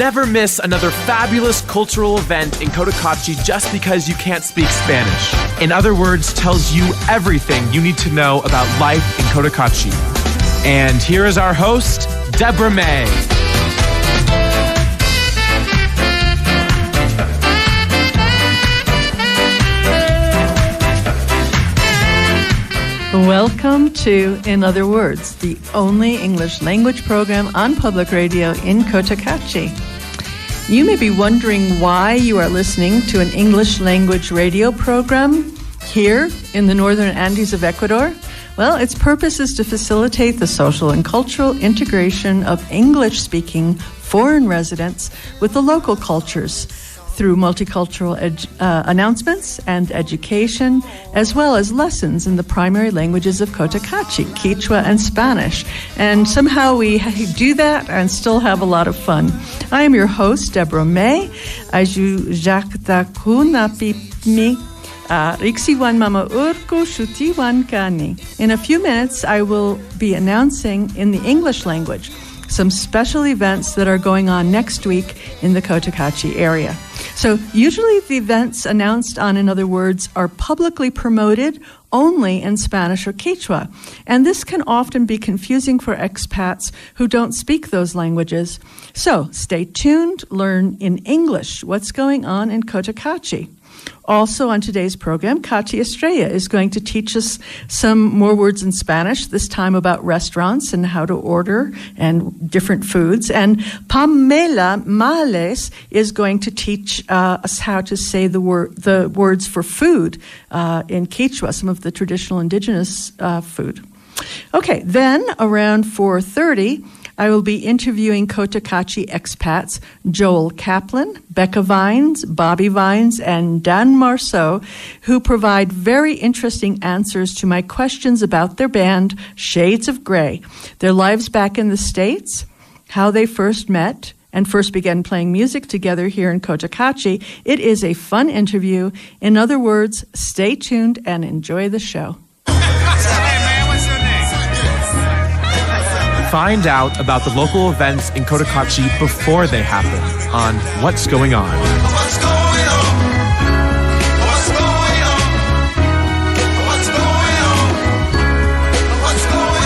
never miss another fabulous cultural event in Cotacachi just because you can't speak Spanish. In other words, tells you everything you need to know about life in Cotacachi. And here is our host, Deborah May. Welcome to In Other Words, the only English language program on public radio in Cotacachi. You may be wondering why you are listening to an English language radio program here in the northern Andes of Ecuador. Well, its purpose is to facilitate the social and cultural integration of English-speaking foreign residents with the local cultures through multicultural announcements and education, as well as lessons in the primary languages of Cotacachi, Kichwa and Spanish. And somehow we do that and still have a lot of fun. I am your host, Deborah May. Aju Jaktakuna Rixiwan Mama Urku Shutiwan Kani. In a few minutes, I will be announcing in the English language some special events that are going on next week in the Cotacachi area. So usually the events announced on In Other Words are publicly promoted only in Spanish or Kichwa. And this can often be confusing for expats who don't speak those languages. So stay tuned, learn in English what's going on in Cotacachi. Also on today's program, Katy Estrella is going to teach us some more words in Spanish, this time about restaurants and how to order and different foods. And Pamela Males is going to teach us how to say the words for food in Kichwa, some of the traditional indigenous food. Okay, then around 4:30, I will be interviewing Cotacachi expats Joel Kaplan, Becca Vines, Bobby Vines, and Dan Marceau, who provide very interesting answers to my questions about their band, Shades of Grey, their lives back in the States, how they first met, and first began playing music together here in Cotacachi. It is a fun interview. In other words, stay tuned and enjoy the show. Find out about the local events in Cotacachi before they happen on What's Going On. What's going on? What's going on? What's going on? What's going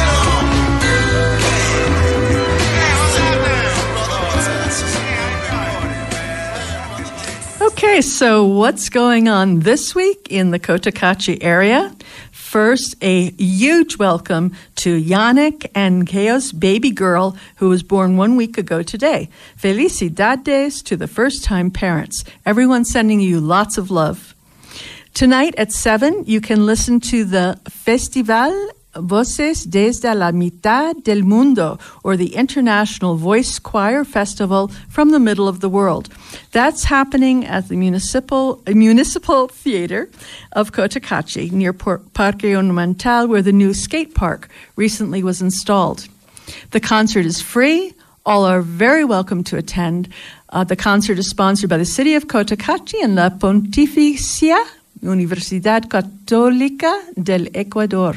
on? Okay, so what's going on this week in the Cotacachi area? First, a huge welcome to Yannick and Keo's baby girl, who was born 1 week ago today. Felicidades to the first-time parents. Everyone sending you lots of love. Tonight at 7, you can listen to the Festival Voces desde la mitad del mundo, or the International Voice Choir Festival from the middle of the world. That's happening at the Municipal Theater of Cotacachi near Parque Ornamental, where the new skate park recently was installed. The concert is free. All are very welcome to attend. The concert is sponsored by the City of Cotacachi and La Pontificia Universidad Católica del Ecuador.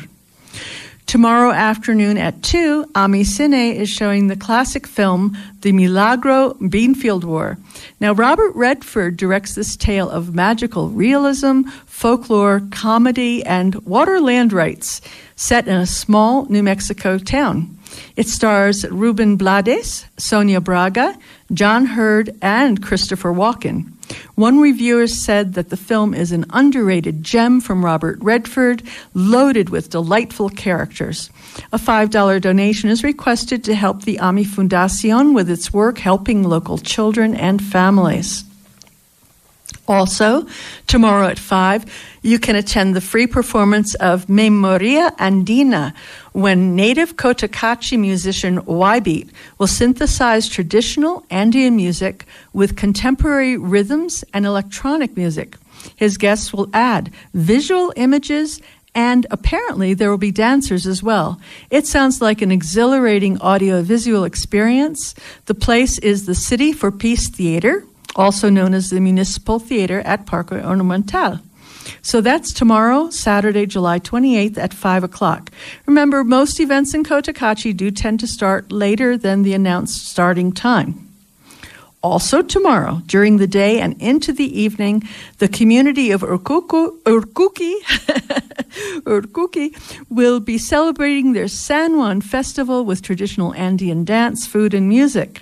Tomorrow afternoon at 2, Ami Cine is showing the classic film, The Milagro Beanfield War. Now, Robert Redford directs this tale of magical realism, folklore, comedy, and water-land rights set in a small New Mexico town. It stars Ruben Blades, Sonia Braga, John Hurd, and Christopher Walken. One reviewer said that the film is an underrated gem from Robert Redford, loaded with delightful characters. A $5 donation is requested to help the Ami Fundación with its work helping local children and families. Also, tomorrow at 5, you can attend the free performance of Memoria Andina, when native Cotacachi musician Y-Beat will synthesize traditional Andean music with contemporary rhythms and electronic music. His guests will add visual images, and apparently there will be dancers as well. It sounds like an exhilarating audio-visual experience. The place is the City for Peace Theater, also known as the Municipal Theater at Parque Ornamental. So that's tomorrow, Saturday, July 28th at 5 o'clock. Remember, most events in Cotacachi do tend to start later than the announced starting time. Also tomorrow, during the day and into the evening, the community of Urkuki will be celebrating their San Juan festival with traditional Andean dance, food, and music.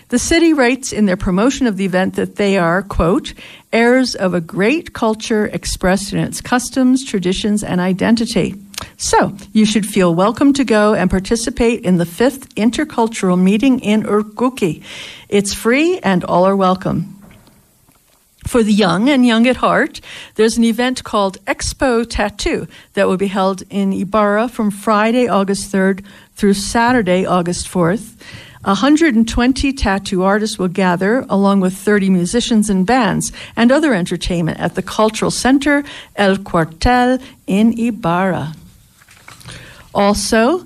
The city writes in their promotion of the event that they are, quote, heirs of a great culture expressed in its customs, traditions, and identity. So, you should feel welcome to go and participate in the 5th Intercultural Meeting in Urkuki. It's free and all are welcome. For the young and young at heart, there's an event called Expo Tattoo that will be held in Ibarra from Friday, August 3rd through Saturday, August 4th. 120 tattoo artists will gather, along with 30 musicians and bands, and other entertainment at the Cultural Center El Cuartel in Ibarra. Also,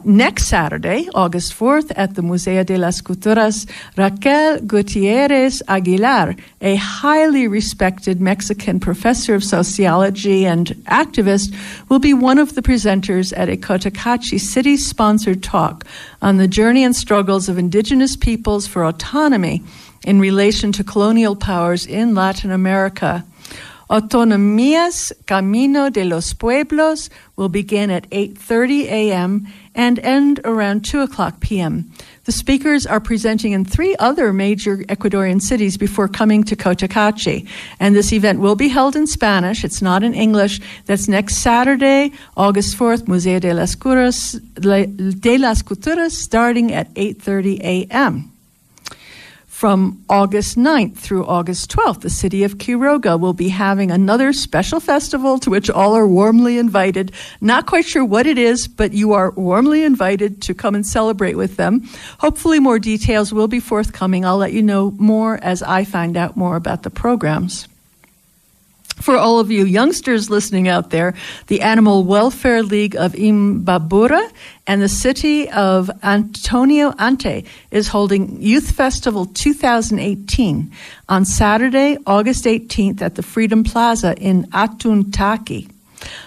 next Saturday, August 4th, at the Museo de las Culturas, Raquel Gutierrez Aguilar, a highly respected Mexican professor of sociology and activist, will be one of the presenters at a Cotacachi city-sponsored talk on the journey and struggles of indigenous peoples for autonomy in relation to colonial powers in Latin America. Autonomías Camino de los Pueblos will begin at 8:30 a.m. and end around 2 o'clock p.m. The speakers are presenting in 3 other major Ecuadorian cities before coming to Cotacachi. And this event will be held in Spanish. It's not in English. That's next Saturday, August 4th, Museo de las Culturas, starting at 8:30 a.m. From August 9th through August 12th, the city of Quiroga will be having another special festival to which all are warmly invited. Not quite sure what it is, but you are warmly invited to come and celebrate with them. Hopefully more details will be forthcoming. I'll let you know more as I find out more about the programs. For all of you youngsters listening out there, the Animal Welfare League of Imbabura and the city of Antonio Ante is holding Youth Festival 2018 on Saturday, August 18th at the Freedom Plaza in Atuntaki.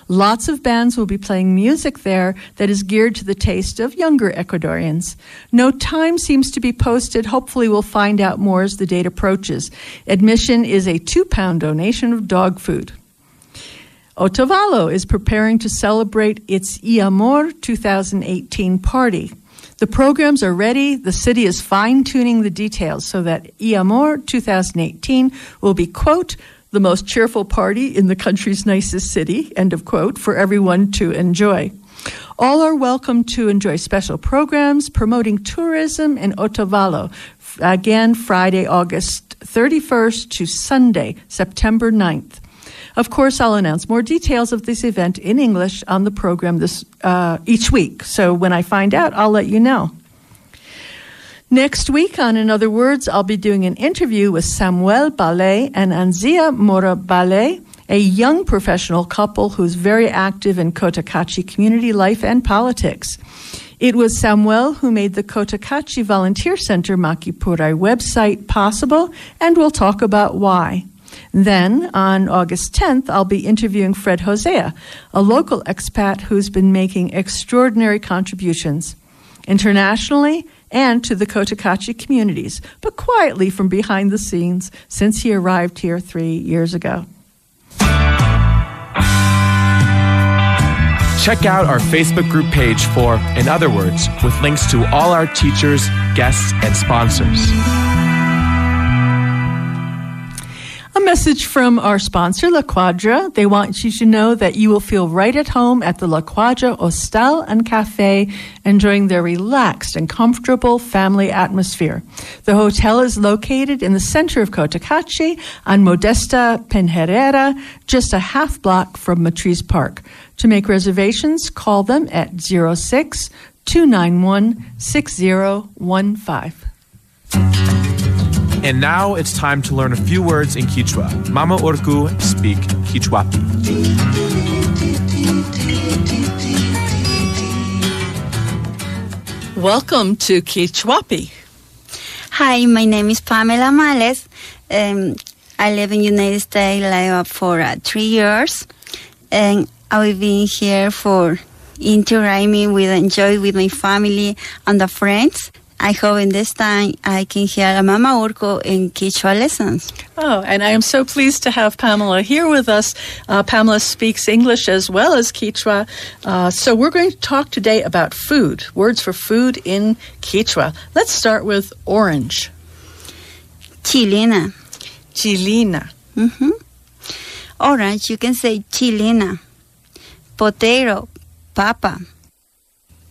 Lots of bands will be playing music there that is geared to the taste of younger Ecuadorians. No time seems to be posted. Hopefully we'll find out more as the date approaches. Admission is a £2 donation of dog food. Otavalo is preparing to celebrate its I Amor 2018 party. The programs are ready. The city is fine-tuning the details so that I Amor 2018 will be, quote, the most cheerful party in the country's nicest city, end of quote, for everyone to enjoy. All are welcome to enjoy special programs promoting tourism in Otavalo. Again, Friday, August 31st to Sunday, September 9th. Of course, I'll announce more details of this event in English on the program each week. So when I find out, I'll let you know. Next week on In Other Words, I'll be doing an interview with Samuel Ballet and Anzia Mora Ballet, a young professional couple who's very active in Cotacachi community life and politics. It was Samuel who made the Cotacachi Volunteer Center Makipurai website possible, and we'll talk about why. Then, on August 10th, I'll be interviewing Fred Hosea, a local expat who's been making extraordinary contributions internationally and to the Cotacachi communities, but quietly from behind the scenes since he arrived here 3 years ago. Check out our Facebook group page for In Other Words, with links to all our teachers, guests, and sponsors. A message from our sponsor, La Quadra. They want you to know that you will feel right at home at the La Quadra Hostal and Cafe, enjoying their relaxed and comfortable family atmosphere. The hotel is located in the center of Cotacachi on Modesta Penherrera, just a half block from Matriz Park. To make reservations, call them at 06-291-6015. And now it's time to learn a few words in Kichwa. Mama Orku speak Kichwapi. Welcome to Kichwapi. Hi, my name is Pamela Males. I live in the United States for 3 years. And I've been here for interacting with enjoy with my family and the friends. I hope in this time I can hear Mama Urko in Kichwa lessons. Oh, and I am so pleased to have Pamela here with us. Pamela speaks English as well as Kichwa. So we're going to talk today about food, words for food in Kichwa. Let's start with orange. Chilena. Chilina. Mm-hmm. Orange, you can say chilena. Potato, papa.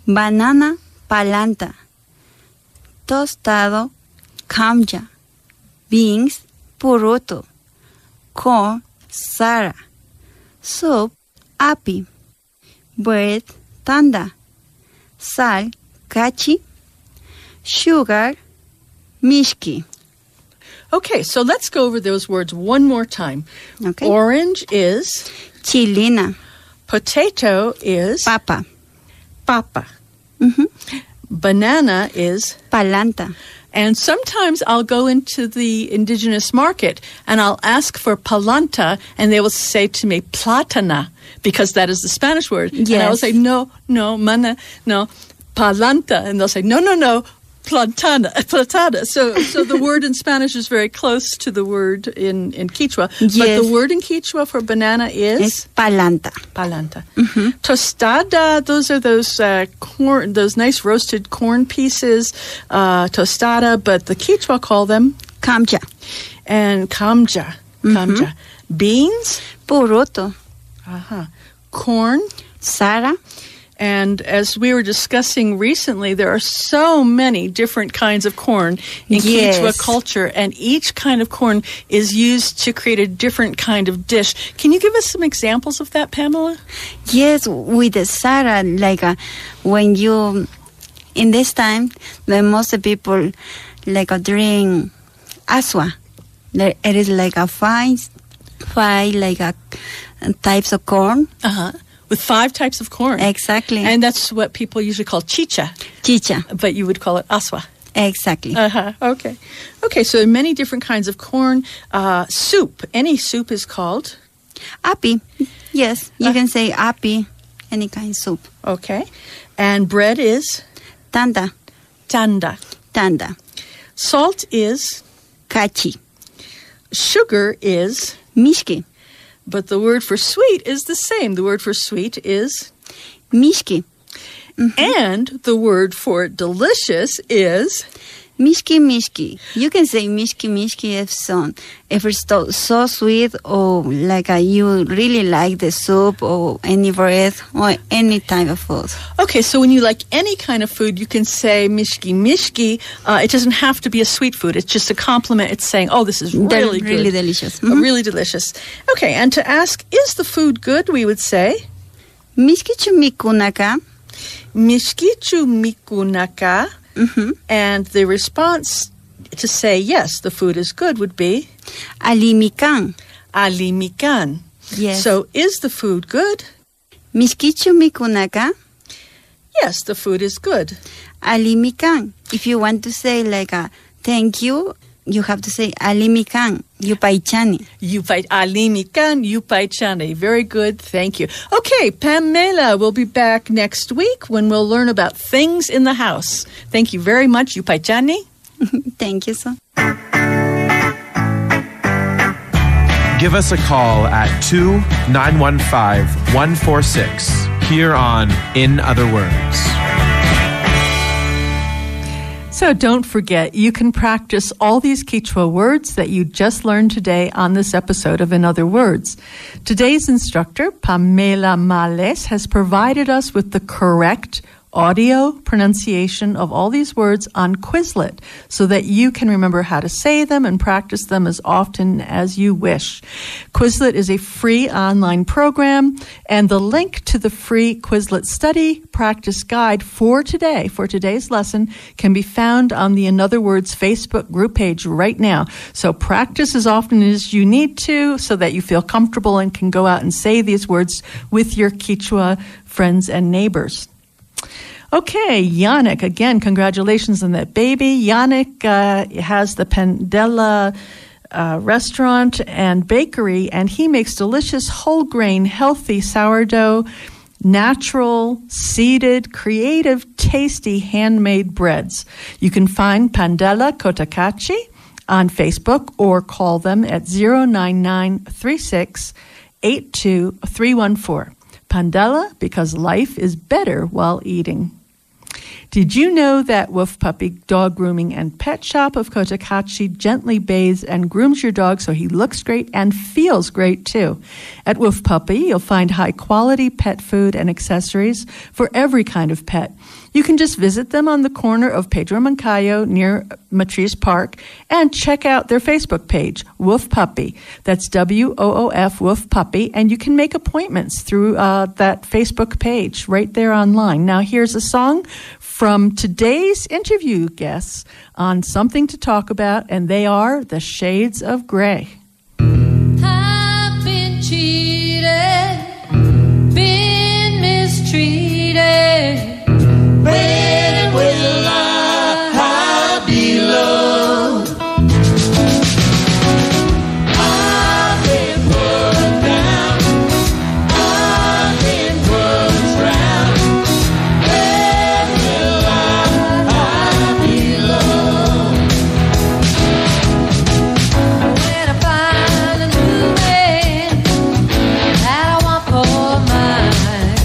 Banana, palanta. Tostado, kamja. Beans, puruto. Corn, sara. Soup, api. Bread, tanda. Sal, cachi. Sugar, mishki. Okay, so let's go over those words one more time. Okay. Orange is, Chilena. potato is, Papa. papa. Mm-hmm. Banana is, Palanta. and sometimes I'll go into the indigenous market and I'll ask for palanta and they will say to me platana because that is the Spanish word. And I will Yes. say, no, mana, no, palanta. And they'll say, no, platana. So the word in Spanish is very close to the word in Kichwa. Yes. But the word in Kichwa for banana is? Es palanta. Palanta. Tostada, those are those corn, those nice roasted corn pieces, tostada, but the Kichwa call them Kamja. and kamja. Beans, Puruto. corn, Sara. and as we were discussing recently, there are so many different kinds of corn in Yes. Kichwa culture, and each kind of corn is used to create a different kind of dish. Can you give us some examples of that, Pamela? Yes, with the Sara, like when you, in this time, the most people drink aswa. It is like a five types of corn. With 5 types of corn. Exactly. And that's what people usually call chicha, Chicha. but you would call it aswa. Exactly. Okay. Okay, so many different kinds of corn. Soup. Any soup is called? Api. Yes, you can say api, any kind of soup. Okay. And bread is? Tanda. Tanda. Tanda. Salt is? Cachi. Sugar is? Mishki. But the word for sweet is the same. The word for sweet is? Mishki. And the word for delicious is? Mishki. You can say mishki if it's so sweet or you really like the soup or any bread or any type of food. Okay, so when you like any kind of food, you can say mishki. It doesn't have to be a sweet food. It's just a compliment. It's saying, oh, this is really good. Really delicious. Really delicious. Okay, and to ask, is the food good, we would say? Mishkichu mikunaka. Mishkichu mikunaka. And the response to say, yes, the food is good would be? Alimikan. Alimikan. Yes. So, is the food good? Mishkichu mikunaka. Yes, the food is good. Alimikan. If you want to say thank you, you have to say alimikan. Yupaichani. Alimikan, yupaichane. Very good, thank you. Okay, Pamela will be back next week when we'll learn about things in the house. Thank you very much, yupaichane. Thank you, sir. Give us a call at 2-915-146 here on In Other Words. So don't forget, you can practice all these Kichwa words that you just learned today on this episode of In Other Words. Today's instructor, Pamela Males, has provided us with the correct audio pronunciation of all these words on Quizlet so that you can remember how to say them and practice them as often as you wish. Quizlet is a free online program, and the link to the free Quizlet study practice guide for today's lesson, can be found on the In Other Words Facebook group page right now. So practice as often as you need to so that you feel comfortable and can go out and say these words with your Kichwa friends and neighbors. Okay, Yannick, again, congratulations on that baby. Yannick has the Pendela restaurant and bakery, and he makes delicious whole grain, healthy sourdough natural, seeded, creative, tasty, handmade breads. You can find Pandela Cotacachi on Facebook or call them at 0993682 Pandela, because life is better while eating. Did you know that Wolf Puppy Dog Grooming and Pet Shop of Cotacachi gently bathes and grooms your dog so he looks great and feels great too? At Wolf Puppy, you'll find high-quality pet food and accessories for every kind of pet. You can just visit them on the corner of Pedro Moncayo near Matriz Park and check out their Facebook page, Wolf Puppy. That's WOOF, Wolf Puppy, and you can make appointments through that Facebook page right there online. Now, here's a song from today's interview guests on something to talk about, and they are the Shades of Grey. I've been cheated, been mistreated. When will I be loved? I've been put down, I've been put round. When will I be loved? When I find a new man that I want for mine,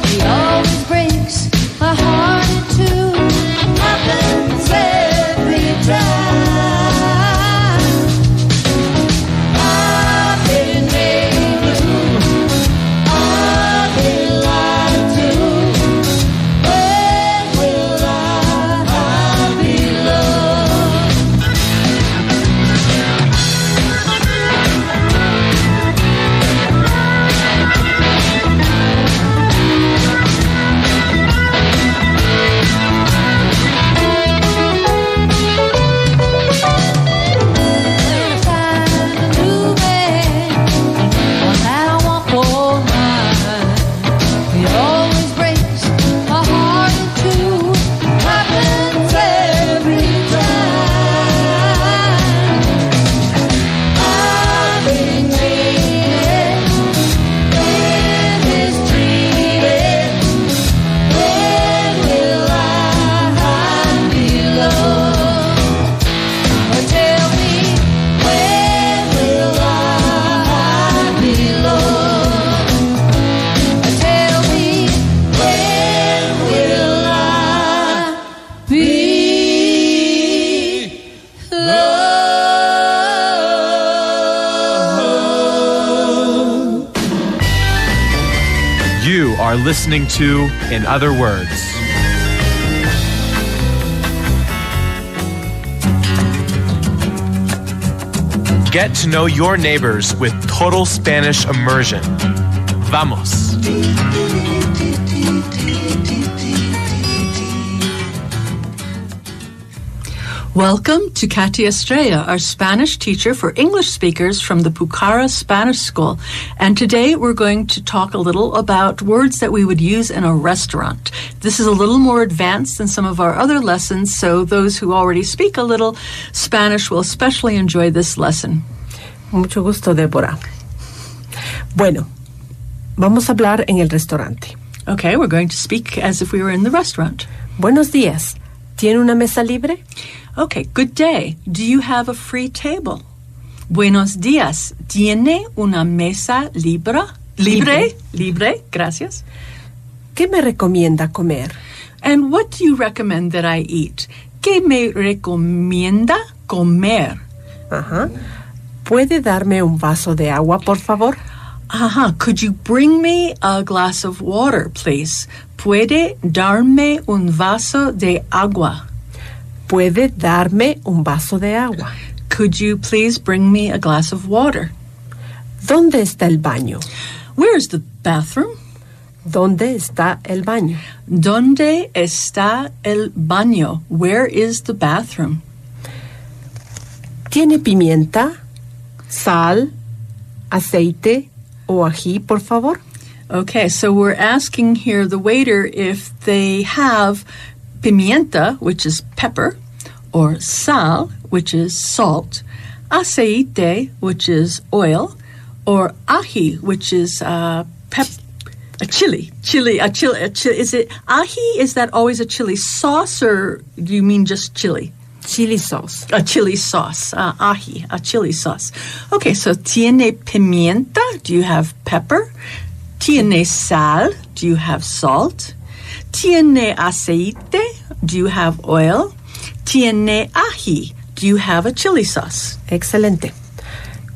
he always breaks my heart in two. Happens every time. I've been made blue, I've been lied to. When will I be loved? When I find a new man, one that I want for mine, he always breaks my heart in two. Happens every time. I've been cheated, been mistreated. When will I be loved? Tell me, when will I be loved? Tell me, when will I be loved? You are listening to In Other Words. Get to know your neighbors with total Spanish immersion. Vamos. Welcome to Katy Estrella, our Spanish teacher for English speakers from the Pucara Spanish School. And today we're going to talk a little about words that we would use in a restaurant. This is a little more advanced than some of our other lessons, so those who already speak a little Spanish will especially enjoy this lesson. Mucho gusto, Débora. Bueno, vamos a hablar en el restaurante. Okay, we're going to speak as if we were in the restaurant. Buenos días. ¿Tiene una mesa libre? Okay, good day. Do you have a free table? Buenos días. ¿Tiene una mesa libre? Libre, gracias. ¿Qué me recomienda comer? And what do you recommend that I eat? ¿Qué me recomienda comer? Ajá. ¿Puede darme un vaso de agua, por favor? Could you bring me a glass of water, please? ¿Puede darme un vaso de agua? ¿Puede darme un vaso de agua? Could you please bring me a glass of water? ¿Dónde está el baño? Where's the bathroom? ¿Dónde está el baño? ¿Dónde está el baño? Where is the bathroom? ¿Tiene pimienta, sal, aceite o ají, por favor? Okay, so we're asking here the waiter if they have pimienta, which is pepper, or sal, which is salt, aceite, which is oil, or ají, which is A chili. Is it ají? Is that always a chili sauce, or do you mean just chili? Chili sauce. A chili sauce. Ají, a chili sauce. Okay, so tiene pimienta? Do you have pepper? Tiene sal? Do you have salt? Tiene aceite? Do you have oil? Tiene ají? Do you have a chili sauce? Excelente.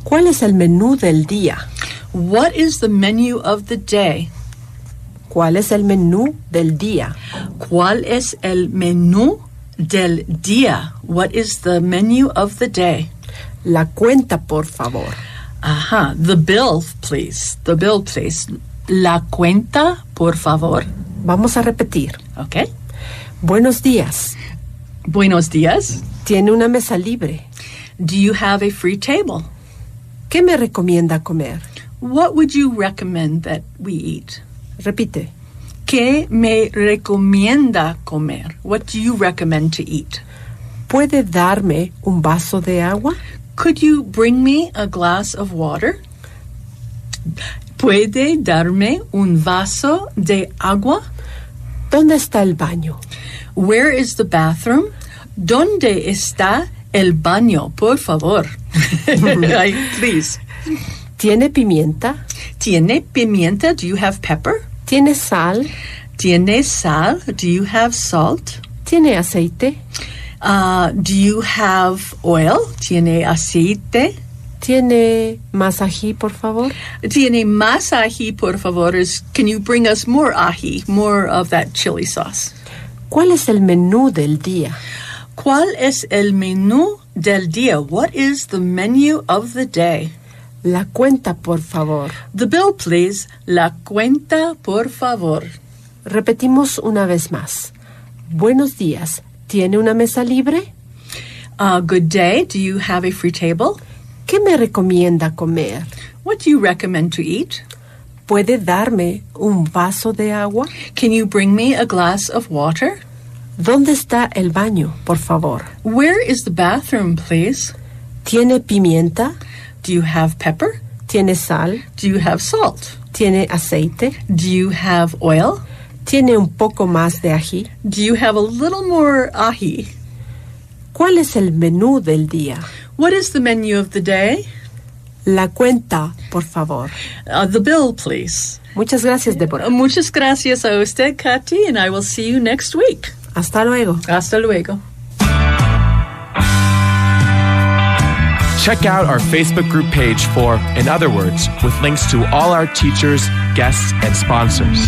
¿Cuál es el menú del día? What is the menu of the day? ¿Cuál es el menú del día? ¿Cuál es el menú del día? What is the menu of the day? La cuenta, por favor. Ajá. The bill, please. The bill, please. La cuenta, por favor. Vamos a repetir. Okay. Buenos días. Buenos días. ¿Tiene una mesa libre? Do you have a free table? ¿Qué me recomienda comer? What would you recommend that we eat? Repite. ¿Qué me recomienda comer? What do you recommend to eat? ¿Puede darme un vaso de agua? Could you bring me a glass of water? ¿Puede darme un vaso de agua? ¿Dónde está el baño? Where is the bathroom? ¿Dónde está el baño? Por favor. Please. ¿Tiene pimienta? ¿Tiene pimienta? Do you have pepper? ¿Tiene sal? ¿Tiene sal? Do you have salt? ¿Tiene aceite? Do you have oil? ¿Tiene aceite? ¿Tiene más ají, por favor? ¿Tiene más ají, por favor? Can you bring us more ají, more of that chili sauce? ¿Cuál es el menú del día? ¿Cuál es el menú del día? What is the menu of the day? La cuenta, por favor. The bill, please. La cuenta, por favor. Repetimos una vez más. Buenos días. ¿Tiene una mesa libre? Good day. Do you have a free table? ¿Qué me recomienda comer? What do you recommend to eat? ¿Puede darme un vaso de agua? Can you bring me a glass of water? ¿Dónde está el baño, por favor? Where is the bathroom, please? ¿Tiene pimienta? Do you have pepper? ¿Tiene sal? Do you have salt? ¿Tiene aceite? Do you have oil? ¿Tiene un poco más de ají? Do you have a little more ají? ¿Cuál es el menú del día? What is the menu of the day? La cuenta, por favor. The bill, please. Muchas gracias, Deborah. Muchas gracias a usted, Katy, and I will see you next week. Hasta luego. Hasta luego. Check out our Facebook group page for In Other Words, with links to all our teachers, guests, and sponsors.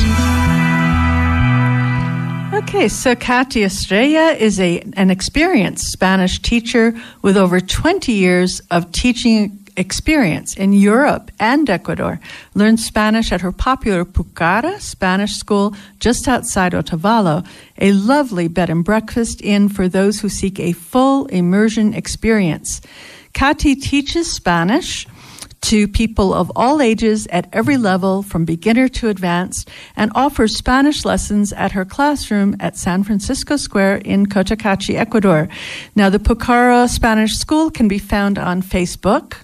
Okay, so Katy Estrella is an experienced Spanish teacher with over 20 years of teaching experience in Europe and Ecuador. Learned Spanish at her popular Pucara Spanish school just outside Otavalo, a lovely bed and breakfast inn for those who seek a full immersion experience. Katy teaches Spanish to people of all ages at every level, from beginner to advanced, and offers Spanish lessons at her classroom at San Francisco Square in Cotacachi, Ecuador. Now, the Pucara Spanish School can be found on Facebook.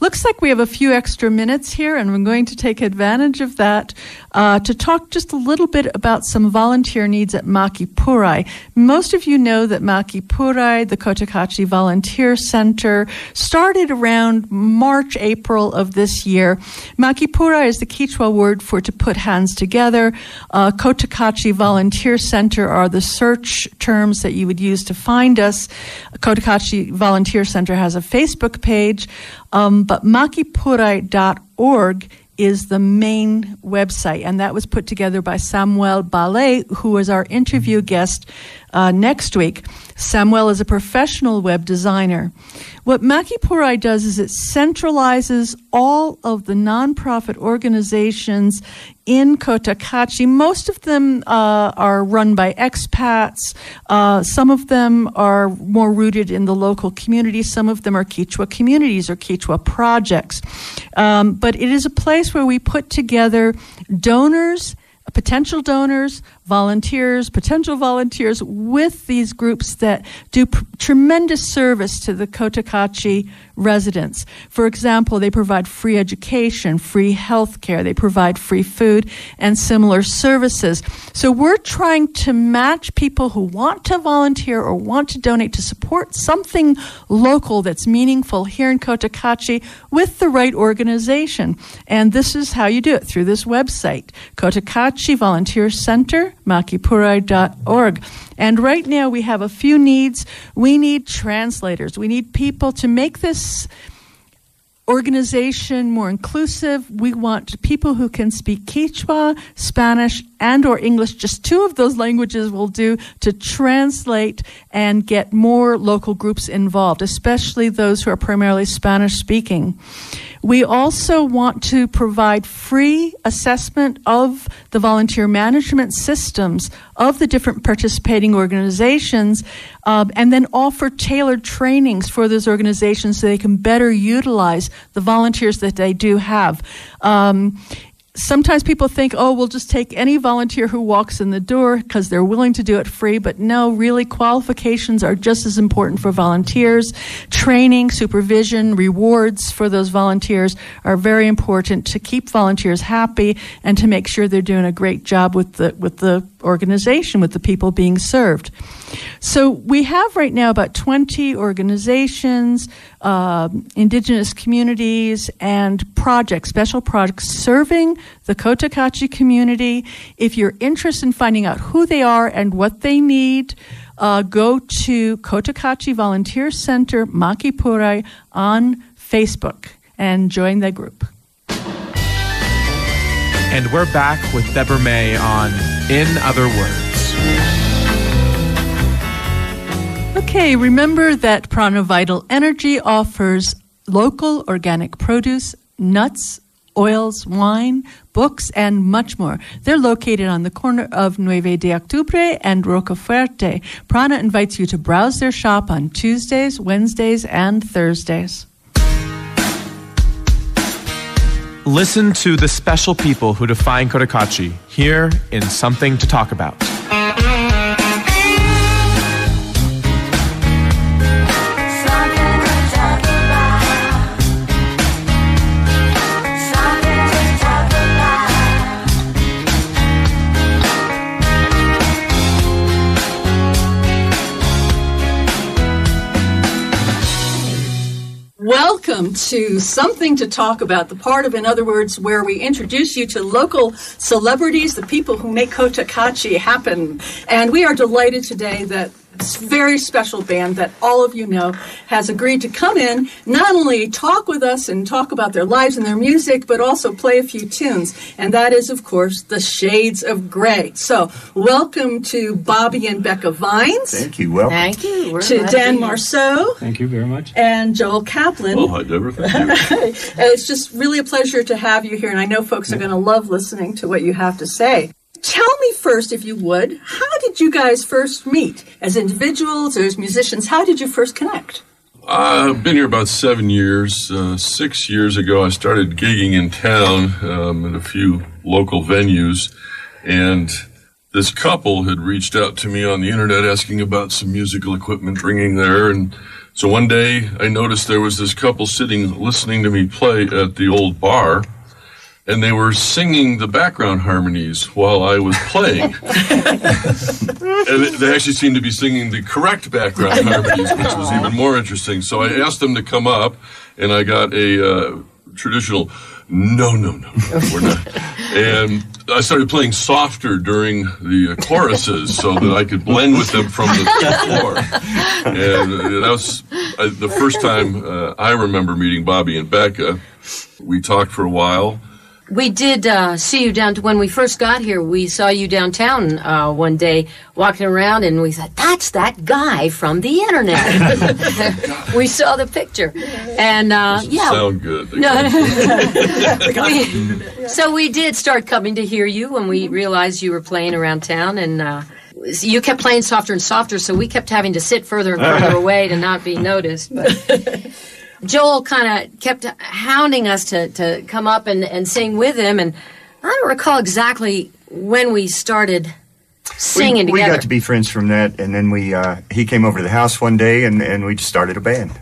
Looks like we have a few extra minutes here, and we're going to take advantage of that to talk just a little bit about some volunteer needs at Makipurai. Most of you know that Makipurai, the Cotacachi Volunteer Center, started around March, April of this year. Makipurai is the Kichwa word for to put hands together. Cotacachi Volunteer Center are the search terms that you would use to find us. Cotacachi Volunteer Center has a Facebook page. But makipurai.org is the main website, and that was put together by Samuel Ballet, who is our interview guest next week. Samuel is a professional web designer. What Makipurai does is it centralizes all of the nonprofit organizations in Cotacachi. Most of them are run by expats. Some of them are more rooted in the local community. Some of them are Kichwa communities or Kichwa projects. But it is a place where we put together donors, potential donors, volunteers, potential volunteers with these groups that do tremendous service to the Cotacachi residents. For example, they provide free education, free health care, they provide free food and similar services. So we're trying to match people who want to volunteer or want to donate to support something local that's meaningful here in Cotacachi with the right organization. And this is how you do it, through this website, Cotacachi Volunteer Center, makipurai.org. And right now we have a few needs. We need translators. We need people to make this organization more inclusive. We want people who can speak Kichwa, Spanish, and or English. Just 2 of those languages will do to translate and get more local groups involved, especially those who are primarily Spanish speaking. We also want to provide free assessment of the volunteer management systems of the different participating organizations, and then offer tailored trainings for those organizations so they can better utilize the volunteers that they do have. Sometimes people think, oh, we'll just take any volunteer who walks in the door because they're willing to do it free. But no, really, qualifications are just as important for volunteers. Training, supervision, rewards for those volunteers are very important to keep volunteers happy and to make sure they're doing a great job with the organization, with the people being served. So we have right now about 20 organizations, indigenous communities, and projects, special projects serving the Cotacachi community. If you're interested in finding out who they are and what they need, go to Cotacachi Volunteer Center, Makipurai, on Facebook and join the group. And we're back with Deborah May on In Other Words. Okay, remember that Prana Vital Energy offers local organic produce, nuts, oils, wine, books, and much more. They're located on the corner of 9 de Octubre and Rocafuerte. Prana invites you to browse their shop on Tuesdays, Wednesdays, and Thursdays. Listen to the special people who define Cotacachi here in Something to Talk About. Welcome to Something to Talk About, the part of, in other words, where we introduce you to local celebrities, the people who make Cotacachi happen. And we are delighted today that this very special band that all of you know has agreed to come in, not only talk with us and talk about their lives and their music, but also play a few tunes. And that is, of course, the Shades of Grey. So welcome to Bobby and Becca Vines. Thank you. Welcome. Thank you. We're To glad Dan be here. Marceau. Thank you very much. And Joel Kaplan. Oh, hi, Deborah. Thank you. It's just really a pleasure to have you here, and I know folks are going to love listening to what you have to say. Tell me first, if you would, how did you guys first meet? As individuals or as musicians, how did you first connect? I've been here about 7 years. 6 years ago, I started gigging in town at a few local venues, and this couple had reached out to me on the internet asking about some musical equipment bringing there, and so one day I noticed there was this couple sitting listening to me play at the old bar, and they were singing the background harmonies while I was playing. And they actually seemed to be singing the correct background harmonies, which was even more interesting. So I asked them to come up, and I got a traditional, no, we're not. And I started playing softer during the choruses so that I could blend with them from the floor. And that was the first time I remember meeting Bobby and Becca. We talked for a while. We did see you down to when we first got here. We saw you downtown one day walking around, and we thought, that's that guy from the internet. We saw the picture. And yeah. Sound good. So we did start coming to hear you when we realized you were playing around town, and you kept playing softer and softer, so we kept having to sit further and further away to not be noticed. But Joel kind of kept hounding us to come up and sing with him, and I don't recall exactly when we started singing we together. got to be friends from that, and then he came over to the house one day, and we just started a band.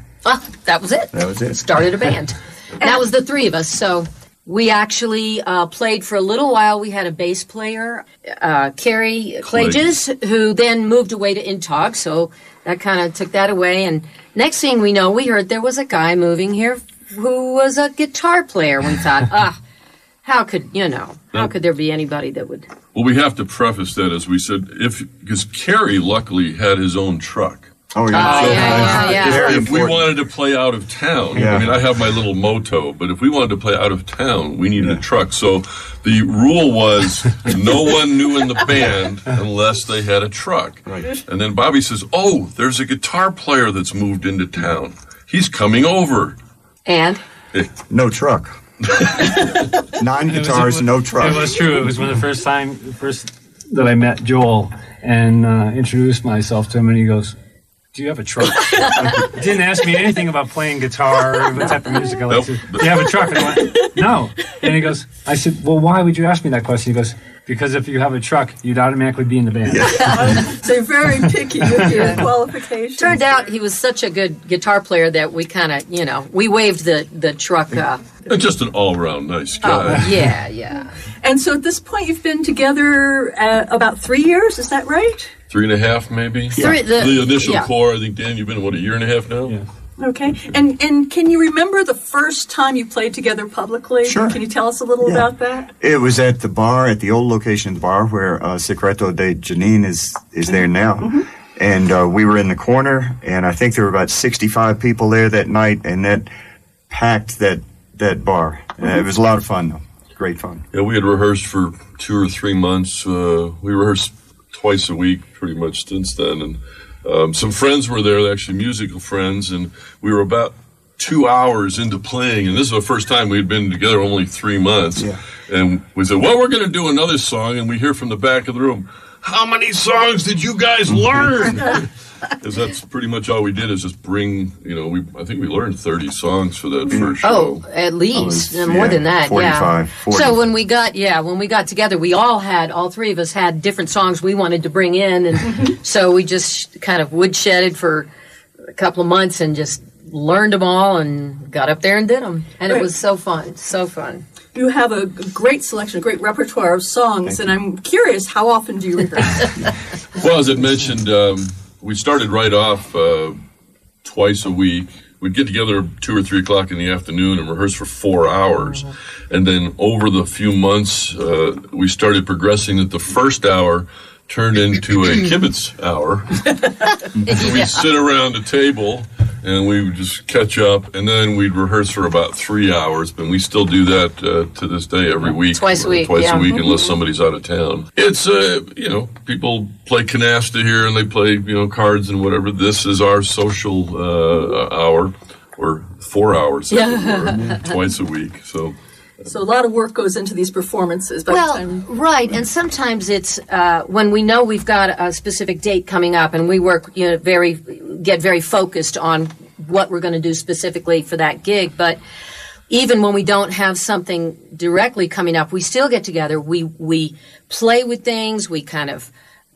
That was it. That was it. Started a band. And that was the three of us. So we actually played for a little while. We had a bass player, Carrie Clages, who then moved away to Intog. So that kind of took that away. And next thing we know, we heard there was a guy moving here who was a guitar player. We thought, how could there be anybody that would? Well, we have to preface that, as we said, because Kerry luckily had his own truck. Oh, yeah. yeah. Very If we important. wanted to play out of town, Yeah. I mean, I have my little moto, but if we wanted to play out of town, we needed a truck. So the rule was no one knew in the band unless they had a truck. Right. And then Bobby says, "Oh, there's a guitar player that's moved into town. He's coming over." And No truck. 9 guitars, no truck. It was true. It was one of the first that I met Joel and introduced myself to him, and he goes, "Do you have a truck?" He didn't ask me anything about playing guitar or what type of music I like. Nope. Do you have a truck? And I went, "No." And he goes, I said, "Well, why would you ask me that question?" He goes, "Because if you have a truck, you'd automatically be in the band." So you're very picky with your qualifications. turned out he was such a good guitar player that we kind of, we waived the truck. Just an all-around nice guy. Yeah. And so at this point, you've been together about 3 years, is that right? 3.5, maybe. The initial core. I think, Dan, you've been, a year and a half now? Yeah. Okay. And can you remember the first time you played together publicly? Sure. Can you tell us a little about that? It was at the bar, at the old location of the bar, where Secreto de Janine is there now. Mm-hmm. And we were in the corner, and I think there were about 65 people there that night, and that packed that bar. It was a lot of fun, though. Great fun. Yeah, we had rehearsed for 2 or 3 months. We rehearsed twice a week pretty much since then. And some friends were there, actually musical friends, and we were about 2 hours into playing. And this is the first time we'd been together only 3 months. Yeah. And we said, well, we're going to do another song. And we hear from the back of the room, how many songs did you guys learn? Because that's pretty much all we did is just bring, I think we learned 30 songs for that first show. Oh, at least Oh, more than that. 45, 40. So when we got together, we all 3 of us had different songs we wanted to bring in, and so we just kind of woodshedded for a couple of months and just learned them all and got up there and did them, and it was so fun, so fun. You have a great selection, a great repertoire of songs, and I'm curious, how often do you rehearse? Well, as I mentioned, we started right off twice a week. We'd get together 2 or 3 o'clock in the afternoon and rehearse for 4 hours. And then over the few months, we started progressing that the first hour turned into a kibitz hour. So we'd sit around a table and we would just catch up, and then we'd rehearse for about 3 hours. But we still do that to this day every week. Twice a week, Twice a week, unless somebody's out of town. It's, people play canasta here and they play, cards and whatever. This is our social hour, or 4 hours, as it were, twice a week. So So a lot of work goes into these performances. By the time Right, and sometimes it's when we know we've got a specific date coming up, and we work, get very focused on what we're going to do specifically for that gig. But even when we don't have something directly coming up, we still get together. We play with things. We kind of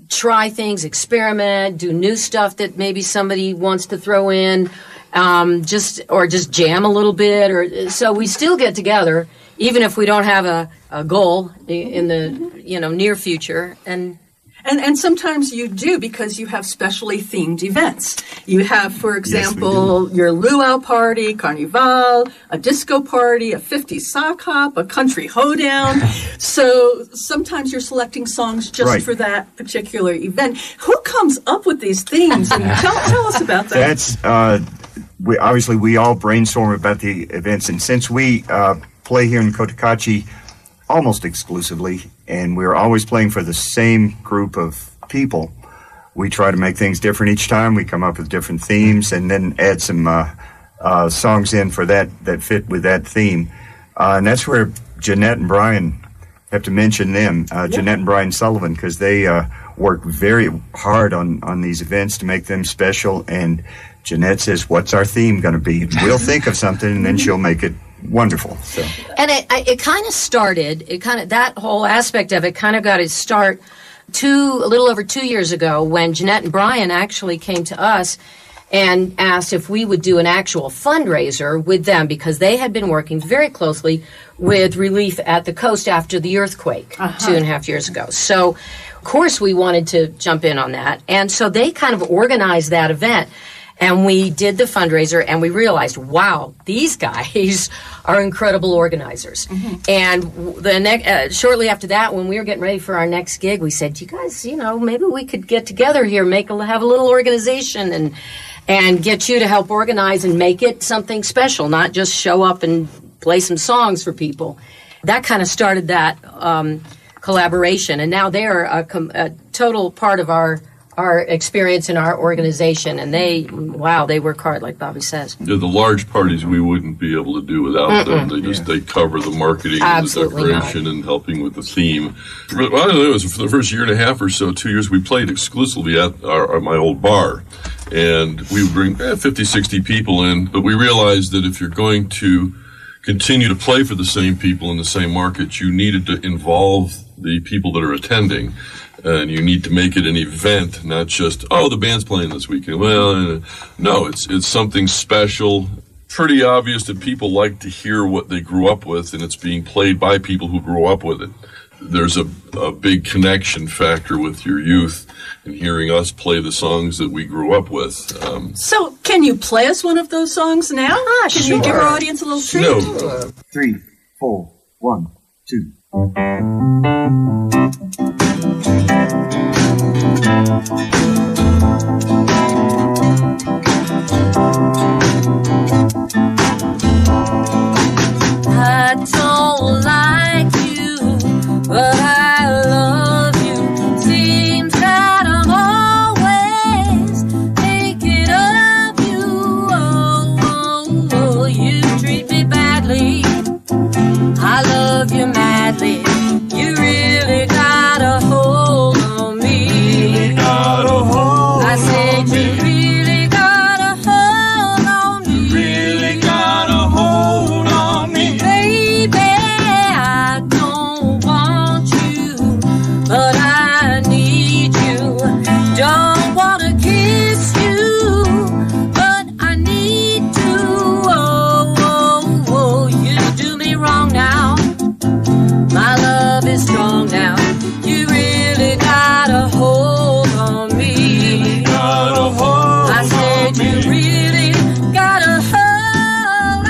try things, experiment, do new stuff that maybe somebody wants to throw in, just jam a little bit. Or so we still get together, even if we don't have a goal in the near future. And sometimes you do, because you have specially themed events. You have, for example, your luau party, carnival, a disco party, a 50s sock hop, a country hoedown. So sometimes you're selecting songs just for that particular event. Who comes up with these themes? And tell us about that. That's we all brainstorm about the events, and since we play here in Cotacachi almost exclusively, and we're always playing for the same group of people, we try to make things different each time. We come up with different themes and then add some songs in for that fit with that theme. And that's where Jeanette and Brian, have to mention them, Jeanette and Brian Sullivan, because they work very hard on these events to make them special. And Jeanette says, what's our theme going to be? We'll think of something, and then she'll make it wonderful. So. And it kind of started, that whole aspect of it kind of got its start a little over 2 years ago, when Jeanette and Brian actually came to us and asked if we would do an actual fundraiser with them, because they had been working very closely with relief at the coast after the earthquake 2.5 years ago. So, of course, we wanted to jump in on that. And so they kind of organized that event. And we did the fundraiser, and we realized, wow, these guys are incredible organizers. And shortly after that, when we were getting ready for our next gig, we said, you guys, maybe we could get together here, have a little organization, and get you to help organize and make it something special, not just show up and play some songs for people. That kind of started that collaboration, and now they are a total part of our experience in our organization, and they work hard, like Bobby says. Yeah, the large parties we wouldn't be able to do without them. They cover the marketing Absolutely and the decoration and helping with the theme. Well, it was for the first year and a half or so, 2 years, we played exclusively at my old bar, and we would bring 50, 60 people in, but we realized that if you're going to continue to play for the same people in the same market, you needed to involve the people that are attending. And you need to make it an event, not just, the band's playing this weekend. Well, no, it's something special. Pretty obvious that people like to hear what they grew up with, and it's being played by people who grew up with it. There's a big connection factor with your youth and hearing us play the songs that we grew up with. So, can you play us one of those songs now? Can you give our audience a little treat? No. 3, 4, 1, 2. I don't like you, but I love you. Seems that I'm always thinking of you. Oh, you treat me badly. I love you madly. You really got a hold on me. I said you really got a hold on me. Really got a hold on me. Baby, I don't want you, but I need you. Don't want to kiss you, but I need to. Oh, you do me wrong now. My love is strong now. You really got a hold on me. I said you really got a hold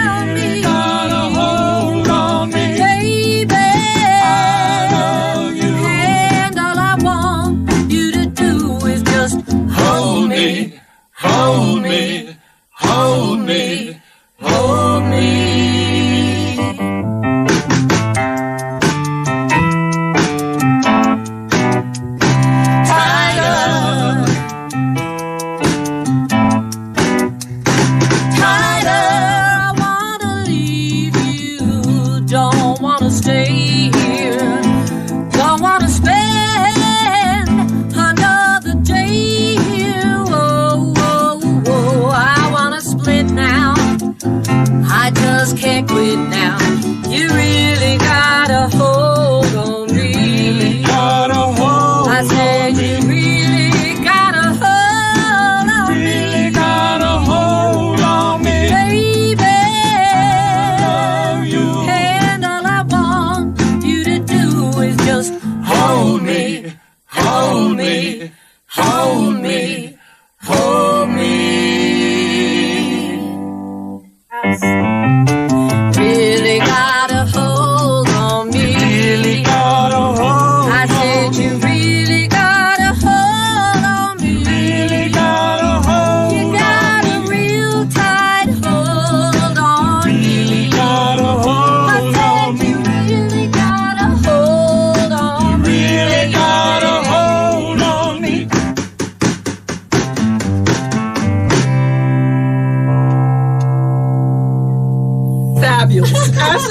on me. Baby, I love you. And all I want you to do is just hold me, hold me, hold me, hold me. Stay here. Don't want to spend another day here. I want to split now.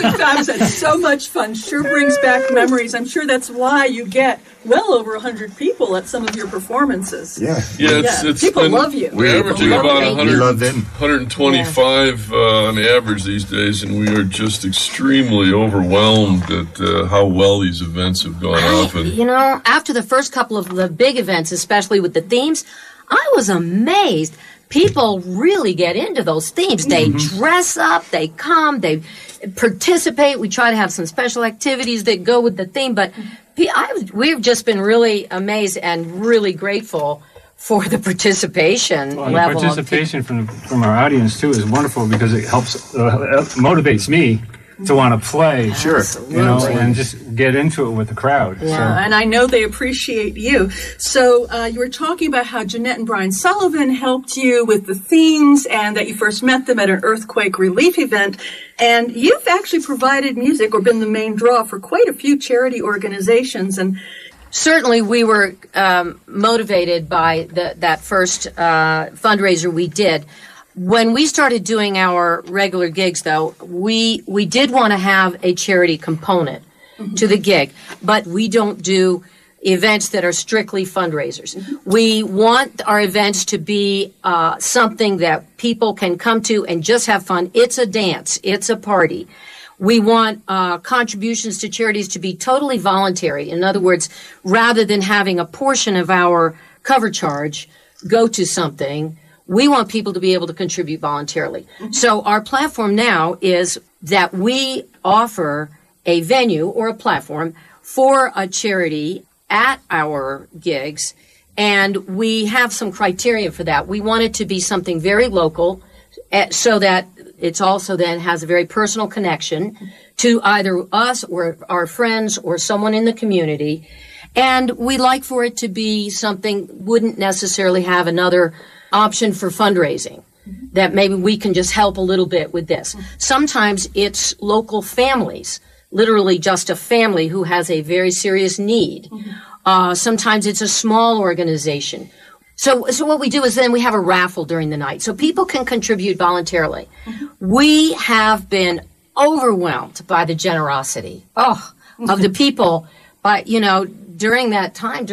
absolutely fabulous. It's so much fun. Sure brings back memories. I'm sure that's why you get well over 100 people at some of your performances. Yeah. It's People been- love you. We're averaging love about you. 100, We love them. 125 on average these days, and we are just extremely overwhelmed at how well these events have gone off. And You know, after the first couple of the big events, especially with the themes, I was amazed. People really get into those themes. They dress up, they come, they participate. We try to have some special activities that go with the theme, but we've just been really amazed and really grateful for the participation Well, and level. the participation from our audience too is wonderful because it helps motivates me to want to play. Sure. You know, and just get into it with the crowd. Yeah, and I know they appreciate you. So you were talking about how Jeanette and Brian Sullivan helped you with the themes and that you first met them at an earthquake relief event. And you've actually provided music or been the main draw for quite a few charity organizations. And Certainly, we were motivated by that first fundraiser we did. When we started doing our regular gigs, though, we did want to have a charity component to the gig, but we don't do events that are strictly fundraisers. We want our events to be something that people can come to and just have fun. It's a dance. It's a party. We want contributions to charities to be totally voluntary. In other words, rather than having a portion of our cover charge go to something, we want people to be able to contribute voluntarily. So our platform now is that we offer a venue or a platform for a charity at our gigs, and we have some criteria for that. We want it to be something very local so that it's also then has a very personal connection to either us or our friends or someone in the community. And we like for it to be something wouldn't necessarily have another option for fundraising, that maybe we can just help a little bit with this. Sometimes it's local families, literally just a family who has a very serious need. Sometimes it's a small organization. So what we do is then we have a raffle during the night so people can contribute voluntarily. We have been overwhelmed by the generosity of the people, but during that time,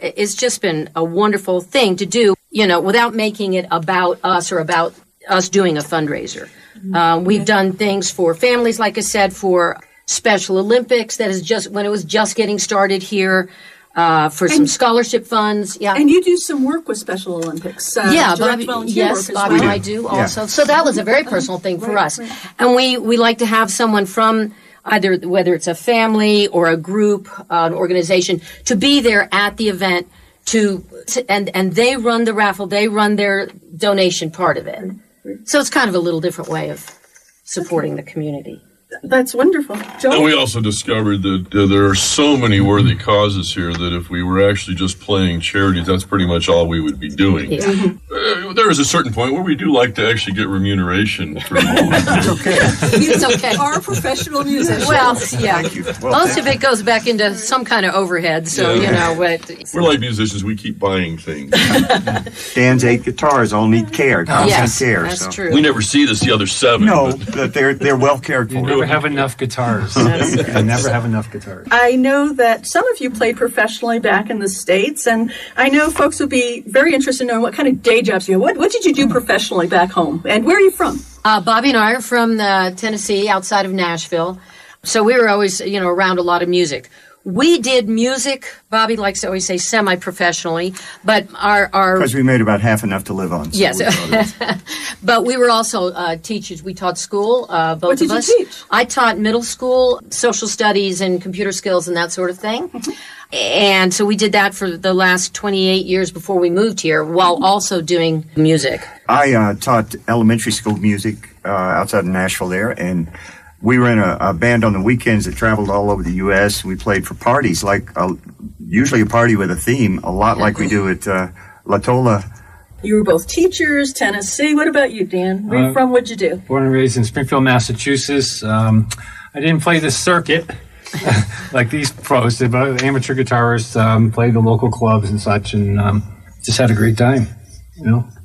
it's just been a wonderful thing to do, without making it about us or about us doing a fundraiser. We've done things for families, like I said, for Special Olympics, that is just when it was just getting started here, for some scholarship funds. Yeah. And you do some work with Special Olympics. Direct Bobby, volunteer work as Bobby well. and I do also. So that was a very personal thing for us. And we like to have someone from either, whether it's a family or a group, an organization, to be there at the event and they run the raffle, they run their donation part of it. So it's kind of a little different way of supporting the community. That's wonderful. And Joe? we also discovered that there are so many worthy causes here that if we were actually just playing charities, that's pretty much all we would be doing. Yeah. There is a certain point where we do like to actually get remuneration for what we do. It's okay. Are professional musicians. Well, yeah. Thank you. Well, Most of it goes back into some kind of overhead, so, but We're like musicians, we keep buying things. Dan's 8 guitars all need care, constant yes, care. that's so. true. We never see the other 7. No, but- but they're well cared You for. never have enough guitars. You never have enough guitars. I know that some of you played professionally back in the States, and I know folks would be very interested in knowing what kind of day jobs you have. What did you do professionally back home, and where are you from? Bobby and I are from Tennessee, outside of Nashville, so we were always, around a lot of music. We did music, Bobby likes to always say semi-professionally, but our Because we made about half enough to live on. So yes, we thought it was- but we were also teachers. We taught school, both What did of you us. teach? I taught middle school, social studies and computer skills and that sort of thing. And so we did that for the last 28 years before we moved here, while also doing music. I taught elementary school music outside of Nashville there, and we were in a band on the weekends that traveled all over the U.S. We played for parties, usually a party with a theme, a lot like we do at La Tola. You were both teachers, Tennessee. What about you, Dan? Where are you from? What'd you do? Born and raised in Springfield, Massachusetts. I didn't play the circuit like these pros did, but amateur guitarists played the local clubs and such, and just had a great time,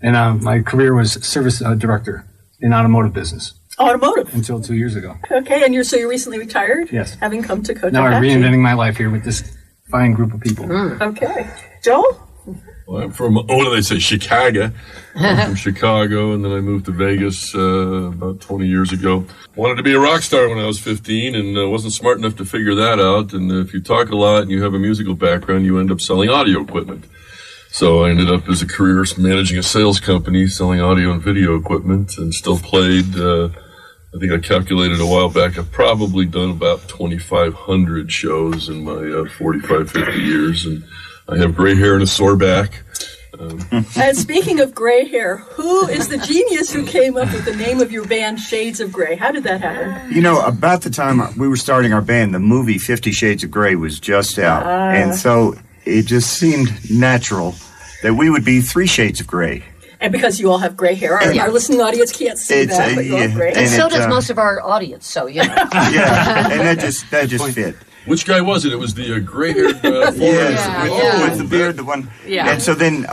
And my career was service director in automotive business. Automotive. until 2 years ago. Okay, and you're recently retired? Yes. Having come to Cotacachi. Now I'm reinventing my life here with this fine group of people. Okay. Joel? Well, I'm from, what do they say, Chicago. I'm from Chicago, and then I moved to Vegas about 20 years ago. Wanted to be a rock star when I was 15, and wasn't smart enough to figure that out. And if you talk a lot and you have a musical background, you end up selling audio equipment. So I ended up as a career managing a sales company, selling audio and video equipment, and still played. I think I calculated a while back, I've probably done about 2,500 shows in my 45, 50 years, and I have gray hair and a sore back. And speaking of gray hair, who is the genius who came up with the name of your band, Shades of Grey? How did that happen? You know, about the time we were starting our band, the movie 50 Shades of Grey was just out. And so it just seemed natural that we would be 3 shades of gray. And because you all have gray hair, our listening audience can't see that, but you all have gray hair. And so does most of our audience, so, you know. Yeah, and that just fit. Which guy was it? It was the gray-haired with the beard, the one. Yeah. And so then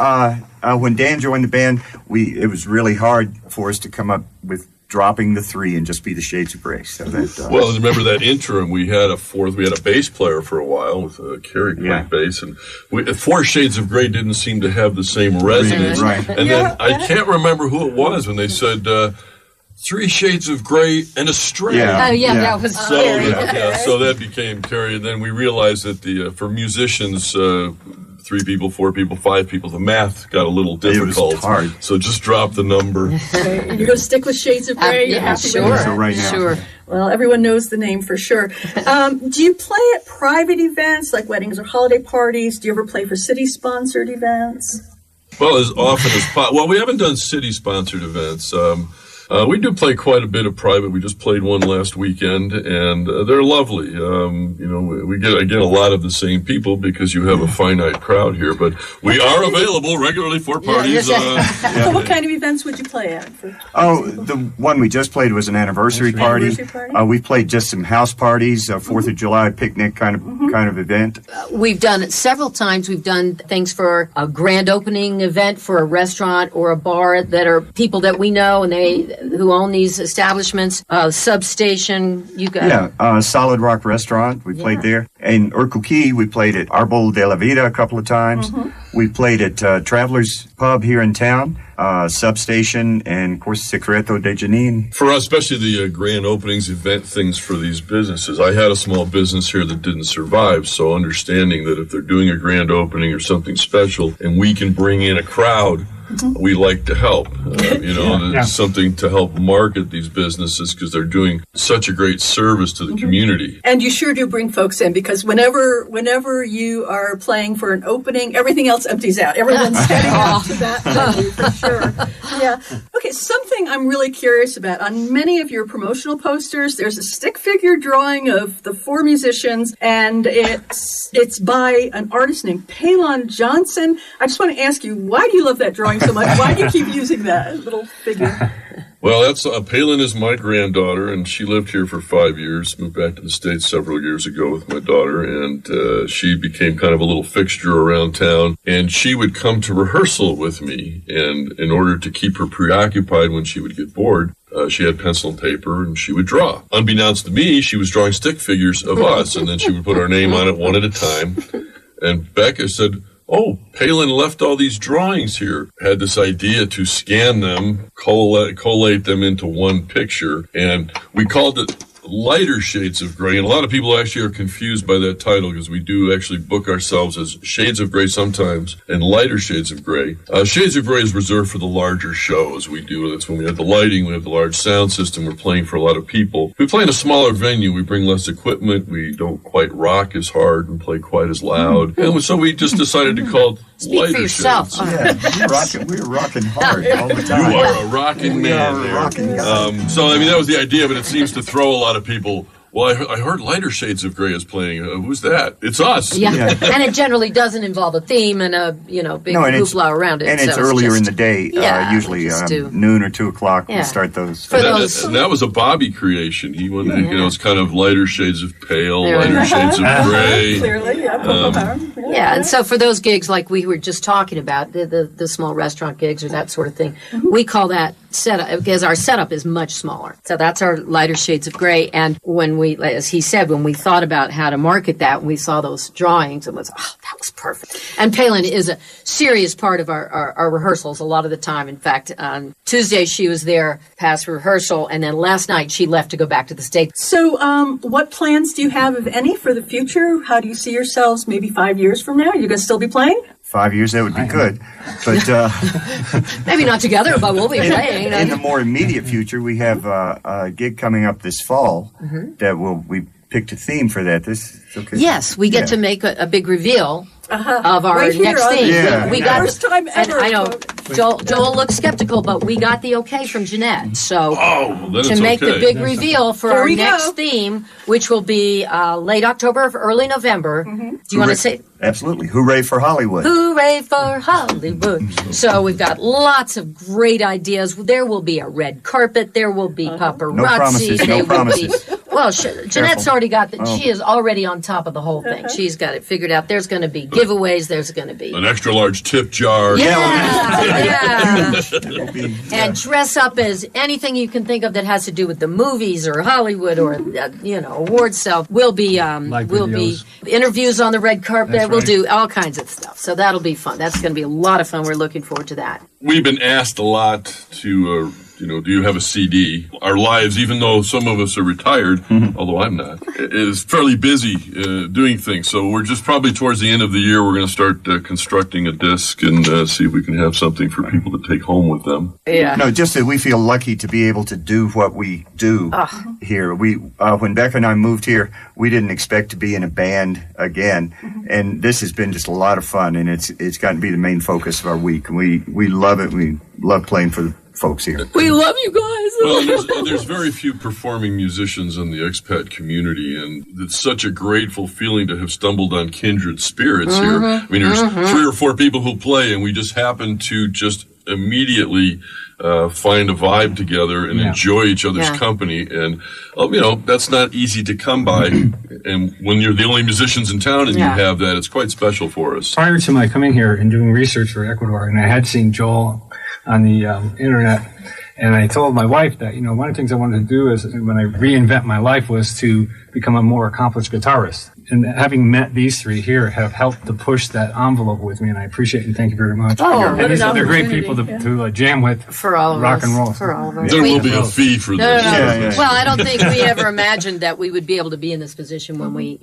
when Dan joined the band, it was really hard for us to come up with dropping the 3 and just be the Shades of Grey. So that. Well, remember that interim? We had a bass player for a while with a Kerry bass, and 4 Shades of Grey didn't seem to have the same resonance. Right. And then I can't remember who it was when they said 3 Shades of Grey and a stray. That was So so that became Kerry, and then we realized that for musicians. 3 people, 4 people, 5 people. The math got a little difficult. It was hard. So just drop the number. Okay. You're going to stick with Shades of Grey? You're happy with it? So right now. Sure. Well, everyone knows the name for sure. Do you play at private events like weddings or holiday parties? Do you ever play for city-sponsored events? Well, as often as possible. Well, we haven't done city-sponsored events. We do play quite a bit of private. We just played one last weekend, and they're lovely. We get a lot of the same people because you have a finite crowd here, but we are available regularly for parties. So what kind of events would you play at? The one we just played was an anniversary party. We played just some house parties, 4th of July picnic kind of event. We've done it several times. We've done things for a grand opening event for a restaurant or a bar that are people that we know and who own these establishments. Substation, you got Solid Rock Restaurant, we played there. In Urquhart, we played at Arbol de la Vida a couple of times. We played at Travelers Pub here in town, Substation, and of course Secreto de Janine. For us, especially the grand openings, event things for these businesses. I had a small business here that didn't survive, so understanding that if they're doing a grand opening or something special and we can bring in a crowd, we like to help. Something to help market these businesses because they're doing such a great service to the community. And you sure do bring folks in because whenever you are playing for an opening, everything else empties out. Everyone's heading off to that venue for sure. Yeah. Okay, something I'm really curious about. On many of your promotional posters, there's a stick figure drawing of the 4 musicians, and it's by an artist named Palon Johnson. I just want to ask you, why do you love that drawing so much? Why do you keep using that little figure? Well, that's Palin is my granddaughter, and she lived here for 5 years, moved back to the States several years ago with my daughter, and she became kind of a little fixture around town, and she would come to rehearsal with me, and in order to keep her preoccupied when she would get bored, she had pencil and paper, and she would draw. Unbeknownst to me, she was drawing stick figures of us, and then she would put our name on it one at a time, and Becca said, "Oh, Palin left all these drawings here." Had this idea to scan them, collate them into one picture, and we called it Lighter Shades of Grey. And a lot of people actually are confused by that title because we do actually book ourselves as Shades of Grey sometimes and Lighter Shades of Grey. Shades of Grey is reserved for the larger shows we do. That's when we have the lighting, we have the large sound system, we're playing for a lot of people. If we play in a smaller venue, we bring less equipment, we don't quite rock as hard and play quite as loud. And so we just decided to call it Speak Lighter for yourself. Shades. Yeah, we're rocking hard all the time. You are a rocking man. We are a rocking guy. That was the idea, but it seems to throw a lot of people. Well, I heard Lighter Shades of Grey is playing. Who's that? It's us. Yeah. And it generally doesn't involve a theme and a big hoopla around it. And it's earlier in the day, usually noon or 2 o'clock. We start those. And that was a Bobby creation. He wanted, it's kind of lighter shades of pale, lighter shades of gray. Clearly, and so for those gigs like we were just talking about, the small restaurant gigs or that sort of thing, we call that setup, because our setup is much smaller. So that's our lighter shades of gray. And when we, as he said, when we thought about how to market that, we saw those drawings and was, that was perfect. And Palin is a serious part of our rehearsals a lot of the time. In fact, on Tuesday she was there past rehearsal, and then last night she left to go back to the States. So, what plans do you have, if any, for the future? How do you see yourselves maybe 5 years from now? Are you going to still be playing? 5 years, that would be good. But maybe not together, but we'll be playing. In the more immediate future, we have a gig coming up this fall that we picked a theme for that. Okay. Yes, we get to make a big reveal of our Right here next on- theme. Yeah. We got First time ever. And I know Joel looked skeptical, but we got the okay from Jeanette. So then to it's make the okay. big reveal for Here our we next go. theme, which will be late October or early November. Do you want to say? Absolutely. Hooray for Hollywood. Hooray for Hollywood. So we've got lots of great ideas. There will be a red carpet. There will be paparazzi. No promises, There no will promises. Be, well, Jeanette's already got that. Oh. She is already on top of the whole thing. She's got it figured out. There's going to be giveaways. There's going to be. An extra large tip jar. Yeah. It'll be- And dress up as anything you can think of that has to do with the movies or Hollywood or award sale. We'll be videos. interviews on the red carpet. That's We'll right. do all kinds of stuff. So that'll be fun. That's going to be a lot of fun. We're looking forward to that. We've been asked a lot to, do you have a CD? Our lives, even though some of us are retired, although I'm not, is fairly busy doing things. So we're just probably towards the end of the year, we're going to start constructing a disc and see if we can have something for people to take home with them. Yeah. No, just that we feel lucky to be able to do what we do here. When Becca and I moved here, we didn't expect to be in a band again, and this has been just a lot of fun, and it's gotten to be the main focus of our week. And we love it. We love playing for the folks here. We love you guys. Well, there's very few performing musicians in the expat community, and it's such a grateful feeling to have stumbled on kindred spirits here. I mean, there's 3 or 4 people who play, and we just happen to just immediately find a vibe together and enjoy each other's company. And, that's not easy to come by. And when you're the only musicians in town and you have that, it's quite special for us. Prior to my coming here and doing research for Ecuador, and I had seen Joel on the internet, and I told my wife that, one of the things I wanted to do is when I reinvent my life was to become a more accomplished guitarist. And having met these 3 here have helped to push that envelope with me, and I appreciate and thank you very much. Oh, And what these an are great opportunity, people to jam with For all of rock us. and roll. For all of us. There We- will be a fee for No, this. no, no. Yeah. Well, I don't think we ever imagined that we would be able to be in this position when we,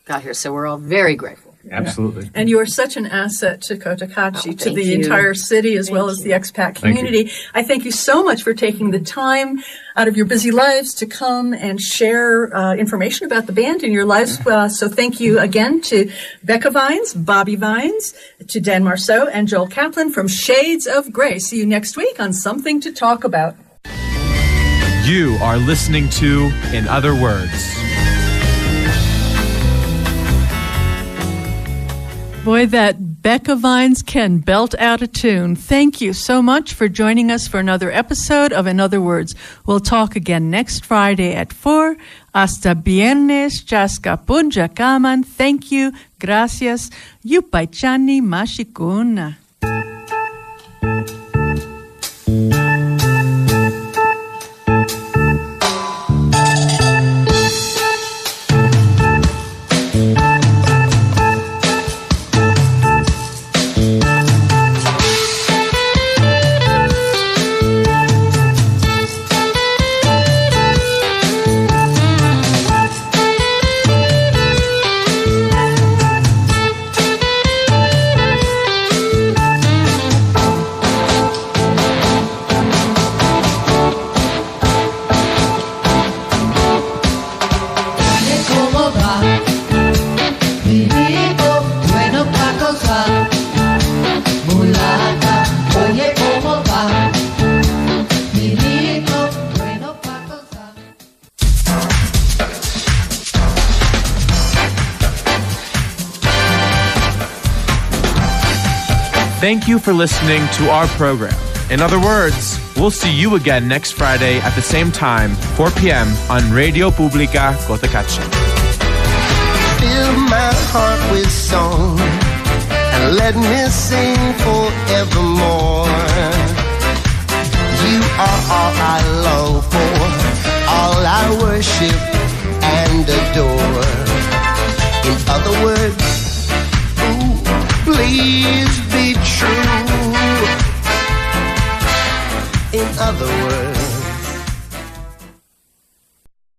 got here. So we're all very grateful. Absolutely. And you are such an asset to Cotacachi, to thank the you. entire city, as well as the expat community. I thank you so much for taking the time out of your busy lives to come and share information about the band in your lives. So thank you again to Becca Vines, Bobby Vines, to Dan Marceau, and Joel Kaplan from Shades of Grey. See you next week on Something to Talk About. You are listening to In Other Words. Boy, that Becca Vines can belt out a tune. Thank you so much for joining us for another episode of In Other Words. We'll talk again next Friday at 4. Hasta viernes, chaskapunja kaman. Thank you, gracias. Yupaichani mashikuna. ¿Cómo va? Mi rico, bueno pa' gozar. Mulata, oye, ¿cómo va? Mi rico, bueno pa' gozar. Thank you for listening to our program. In other words, we'll see you again next Friday at the same time, 4 p.m. on Radio Pública Cotacachi. Fill my heart with song and let me sing forevermore. You are all I long for, all I worship and adore. In other words, ooh, please be true. In other words,